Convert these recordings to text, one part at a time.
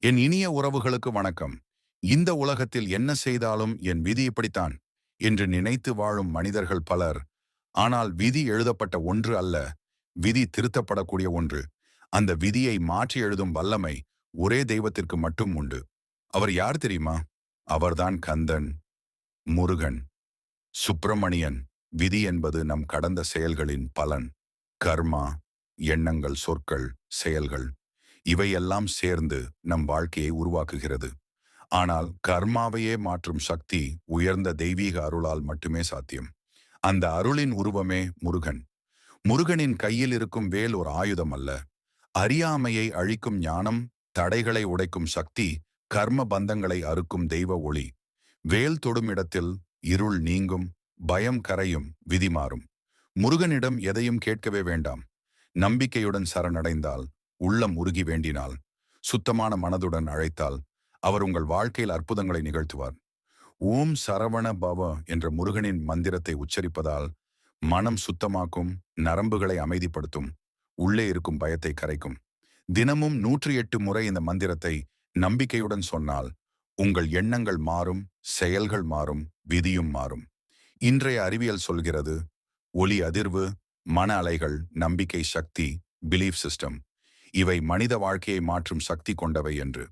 என் இனிய உறவுகளுக்கு வணக்கம். இந்த உலகத்தில் என்ன செய்தாலும் என் விதி இப்படித்தான் என்று நினைத்து வாழும் மனிதர்கள் பலர். ஆனால் விதி எழுதப்பட்ட ஒன்று அல்ல, விதி திருத்தப்படக்கூடிய ஒன்று. அந்த விதியை மாற்றி எழுதும் வல்லமை ஒரே தெய்வத்திற்கு மட்டும் உண்டு. அவர் யார் தெரியுமா? அவர்தான் கந்தன், முருகன், சுப்பிரமணியன். விதி என்பது நம் கடந்த செயல்களின் பலன். கர்மா, எண்ணங்கள், சொற்கள், செயல்கள் இவையெல்லாம் சேர்ந்து நம் வாழ்க்கையை உருவாக்குகிறது. ஆனால் கர்மாவையே மாற்றும் சக்தி உயர்ந்த தெய்வீக அருளால் மட்டுமே சாத்தியம். அந்த அருளின் உருவமே முருகன். முருகனின் கையில் இருக்கும் வேல் ஒரு ஆயுதம் அல்ல, அறியாமையை அழிக்கும் ஞானம், தடைகளை உடைக்கும் சக்தி, கர்ம பந்தங்களை அறுக்கும் தெய்வ ஒளி. வேல் தொடும் இடத்தில் இருள் நீங்கும், பயம் கரையும், விதி மாறும். முருகனிடம் எதையும் கேட்கவே வேண்டாம். நம்பிக்கையுடன் சரணடைந்தால், உள்ளம் உருகி வேண்டினால், சுத்தமான மனதுடன் அழைத்தால் அவர் உங்கள் வாழ்க்கையில் அற்புதங்களை நிகழ்த்துவார். ஓம் சரவண பவ என்ற முருகனின் மந்திரத்தை உச்சரிப்பதால் மனம் சுத்தமாக்கும், நரம்புகளை அமைதிப்படுத்தும், உள்ளே இருக்கும் பயத்தை கரைக்கும். தினமும் 108 முறை இந்த மந்திரத்தை நம்பிக்கையுடன் சொன்னால் உங்கள் எண்ணங்கள் மாறும், செயல்கள் மாறும், விதியும் மாறும். இன்றைய அறிவியல் சொல்கிறது, ஒலி அதிர்வு, மன அலைகள், நம்பிக்கை சக்தி, பிலீஃப் சிஸ்டம் இவை மனித வாழ்க்கையை மாற்றும் சக்தி கொண்டவை என்று.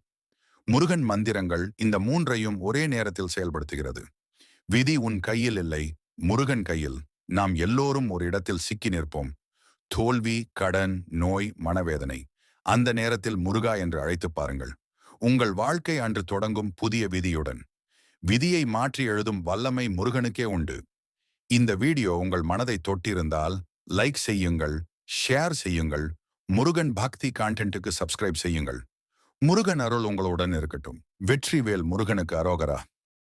முருகன் மந்திரங்கள் இந்த மூன்றையும் ஒரே நேரத்தில் செயல்படுத்துகிறது. விதி உன் கையில் இல்லை, முருகன் கையில். நாம் எல்லோரும் ஒரு இடத்தில் சிக்கி நிற்போம். தோல்வி, கடன், நோய், மனவேதனை. அந்த நேரத்தில் முருகா என்று அழைத்து பாருங்கள். உங்கள் வாழ்க்கை அன்று தொடங்கும் புதிய விதியுடன். விதியை மாற்றி எழுதும் வல்லமை முருகனுக்கே உண்டு. இந்த வீடியோ உங்கள் மனதை தொட்டிருந்தால் லைக் செய்யுங்கள், ஷேர் செய்யுங்கள். முருகன் பக்தி கான்டென்ட்டுக்கு சப்ஸ்கிரைப் செய்யுங்கள். முருகன் அருள் உங்களுடன் இருக்கட்டும். வெற்றிவேல் முருகனுக்கு அரோகரா.